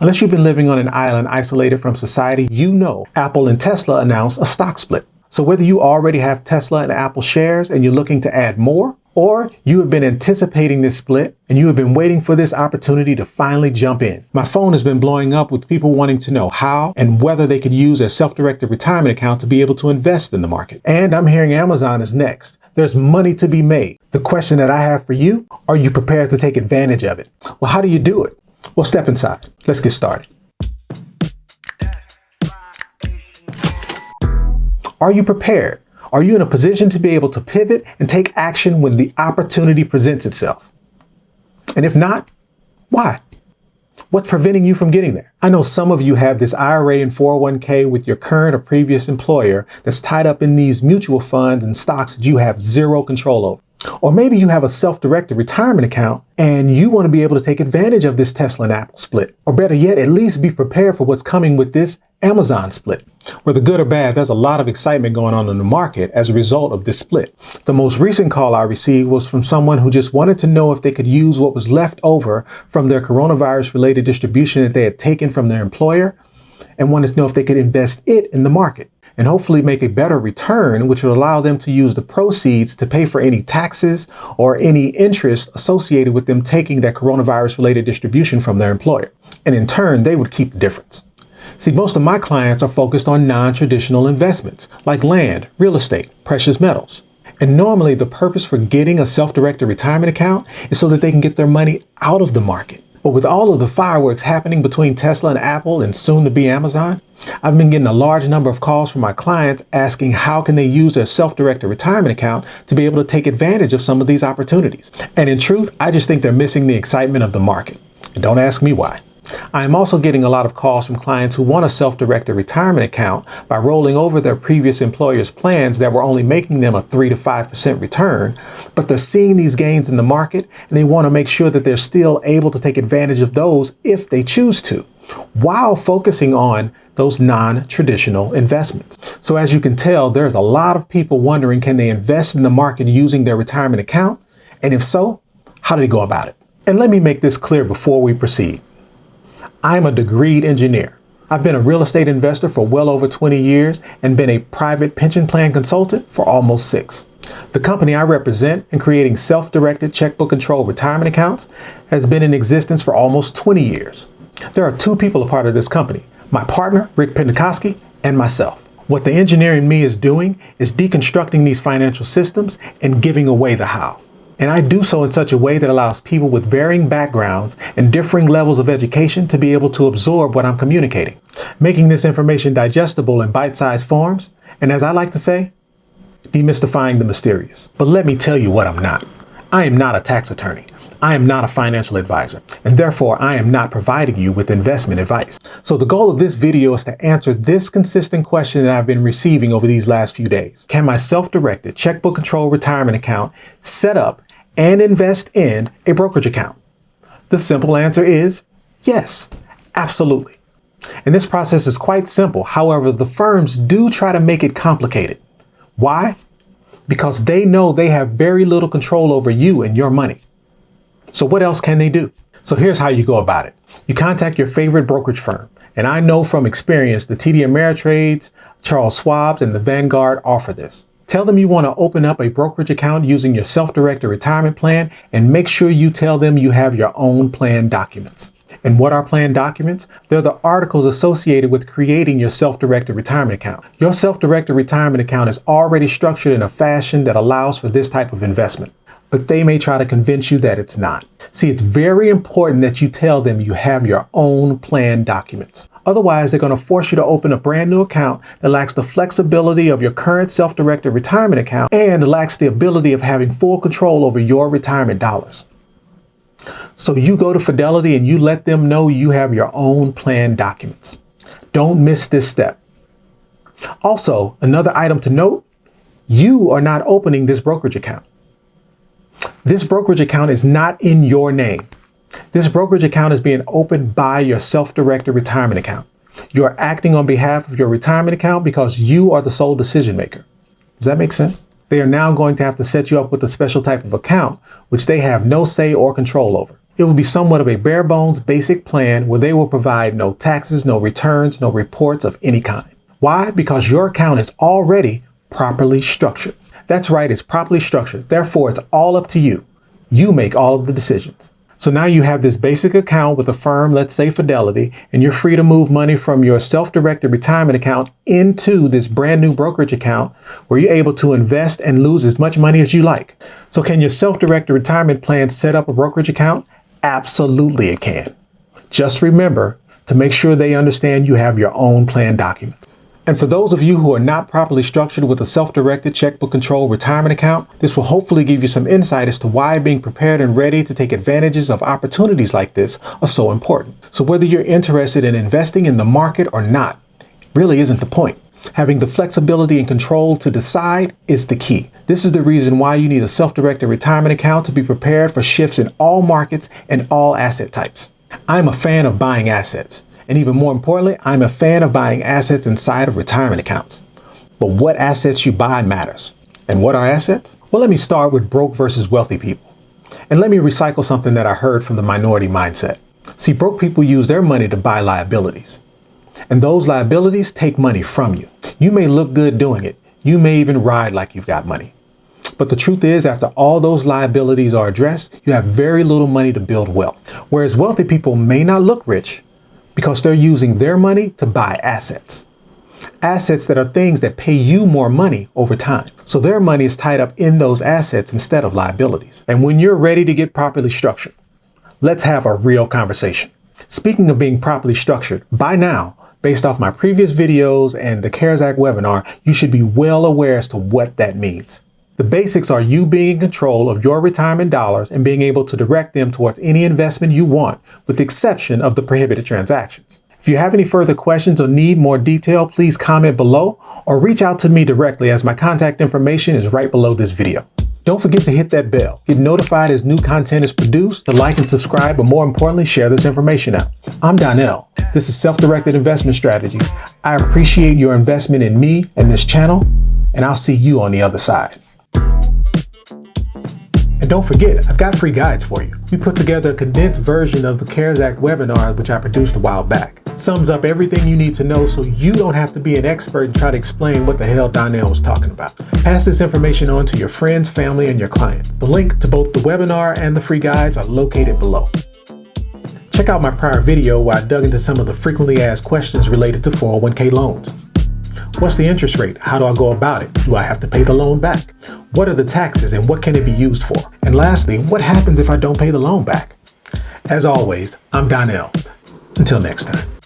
Unless you've been living on an island isolated from society, you know Apple and Tesla announced a stock split. So whether you already have Tesla and Apple shares and you're looking to add more, or you have been anticipating this split and you have been waiting for this opportunity to finally jump in. My phone has been blowing up with people wanting to know how and whether they could use their self-directed retirement account to be able to invest in the market. And I'm hearing Amazon is next. There's money to be made. The question that I have for you, are you prepared to take advantage of it? Well, how do you do it? Well, step inside. Let's get started. Are you prepared? Are you in a position to be able to pivot and take action when the opportunity presents itself? And if not, why? What's preventing you from getting there? I know some of you have this IRA and 401k with your current or previous employer that's tied up in these mutual funds and stocks that you have zero control over. Or maybe you have a self-directed retirement account and you want to be able to take advantage of this Tesla and Apple split. Or better yet, at least be prepared for what's coming with this Amazon split. Whether good or bad, there's a lot of excitement going on in the market as a result of this split. The most recent call I received was from someone who just wanted to know if they could use what was left over from their coronavirus-related distribution that they had taken from their employer and wanted to know if they could invest it in the market and hopefully make a better return, which would allow them to use the proceeds to pay for any taxes or any interest associated with them taking that coronavirus-related distribution from their employer. And in turn, they would keep the difference. See, most of my clients are focused on non-traditional investments like land, real estate, precious metals. And normally the purpose for getting a self-directed retirement account is so that they can get their money out of the market. But with all of the fireworks happening between Tesla and Apple and soon to be Amazon, I've been getting a large number of calls from my clients asking how can they use their self-directed retirement account to be able to take advantage of some of these opportunities. And in truth, I just think they're missing the excitement of the market. And don't ask me why. I am also getting a lot of calls from clients who want a self-directed retirement account by rolling over their previous employer's plans that were only making them a 3 to 5% return, but they're seeing these gains in the market and they want to make sure that they're still able to take advantage of those if they choose to, while focusing on those non-traditional investments. So as you can tell, there's a lot of people wondering, can they invest in the market using their retirement account? And if so, how do they go about it? And let me make this clear before we proceed. I'm a degreed engineer. I've been a real estate investor for well over 20 years and been a private pension plan consultant for almost 6. The company I represent in creating self-directed checkbook controlled retirement accounts has been in existence for almost 20 years. There are 2 people a part of this company, my partner, Rick Pentecoski, and myself. What the engineer in me is doing is deconstructing these financial systems and giving away the how. And I do so in such a way that allows people with varying backgrounds and differing levels of education to be able to absorb what I'm communicating, making this information digestible in bite-sized forms, and as I like to say, demystifying the mysterious. But let me tell you what I'm not. I am not a tax attorney. I am not a financial advisor, and therefore I am not providing you with investment advice. So the goal of this video is to answer this consistent question that I've been receiving over these last few days. Can my self-directed checkbook controlled retirement account set up and invest in a brokerage account? The simple answer is yes, absolutely. And this process is quite simple. However, the firms do try to make it complicated. Why? Because they know they have very little control over you and your money. So what else can they do? So here's how you go about it. You contact your favorite brokerage firm. And I know from experience, the TD Ameritrades, Charles Schwab's, and the Vanguard offer this. Tell them you want to open up a brokerage account using your self-directed retirement plan, and make sure you tell them you have your own plan documents. And what are plan documents? They're the articles associated with creating your self-directed retirement account. Your self-directed retirement account is already structured in a fashion that allows for this type of investment, but they may try to convince you that it's not. See, it's very important that you tell them you have your own plan documents. Otherwise, they're going to force you to open a brand new account that lacks the flexibility of your current self-directed retirement account and lacks the ability of having full control over your retirement dollars. So you go to Fidelity and you let them know you have your own plan documents. Don't miss this step. Also, another item to note, you are not opening this brokerage account. This brokerage account is not in your name. This brokerage account is being opened by your self-directed retirement account. You are acting on behalf of your retirement account because you are the sole decision maker. Does that make sense? They are now going to have to set you up with a special type of account, which they have no say or control over. It will be somewhat of a bare bones basic plan where they will provide no taxes, no returns, no reports of any kind. Why? Because your account is already properly structured. That's right, it's properly structured. Therefore, it's all up to you. You make all of the decisions. So now you have this basic account with a firm, let's say Fidelity, and you're free to move money from your self-directed retirement account into this brand new brokerage account where you're able to invest and lose as much money as you like. So can your self-directed retirement plan set up a brokerage account? Absolutely it can. Just remember to make sure they understand you have your own plan documents. And for those of you who are not properly structured with a self-directed checkbook control retirement account, this will hopefully give you some insight as to why being prepared and ready to take advantages of opportunities like this are so important. So whether you're interested in investing in the market or not, really isn't the point. Having the flexibility and control to decide is the key. This is the reason why you need a self-directed retirement account to be prepared for shifts in all markets and all asset types. I'm a fan of buying assets. And even more importantly, I'm a fan of buying assets inside of retirement accounts. But what assets you buy matters. And what are assets? Well, let me start with broke versus wealthy people. And let me recycle something that I heard from the minority mindset. See, broke people use their money to buy liabilities. And those liabilities take money from you. You may look good doing it. You may even ride like you've got money. But the truth is, after all those liabilities are addressed, you have very little money to build wealth. Whereas wealthy people may not look rich, because they're using their money to buy assets. Assets that are things that pay you more money over time. So their money is tied up in those assets instead of liabilities. And when you're ready to get properly structured, let's have a real conversation. Speaking of being properly structured, by now, based off my previous videos and the CARES Act webinar, you should be well aware as to what that means. The basics are you being in control of your retirement dollars and being able to direct them towards any investment you want, with the exception of the prohibited transactions. If you have any further questions or need more detail, please comment below or reach out to me directly, as my contact information is right below this video. Don't forget to hit that bell, get notified as new content is produced, to like and subscribe, but more importantly, share this information out. I'm Donnell. This is Self-Directed Investment Strategies. I appreciate your investment in me and this channel, and I'll see you on the other side. And don't forget, I've got free guides for you. We put together a condensed version of the CARES Act webinar, which I produced a while back. It sums up everything you need to know so you don't have to be an expert and try to explain what the hell Donnell was talking about. Pass this information on to your friends, family, and your clients. The link to both the webinar and the free guides are located below. Check out my prior video where I dug into some of the frequently asked questions related to 401k loans. What's the interest rate? How do I go about it? Do I have to pay the loan back? What are the taxes and what can it be used for? And lastly, what happens if I don't pay the loan back? As always, I'm Donnell. Until next time.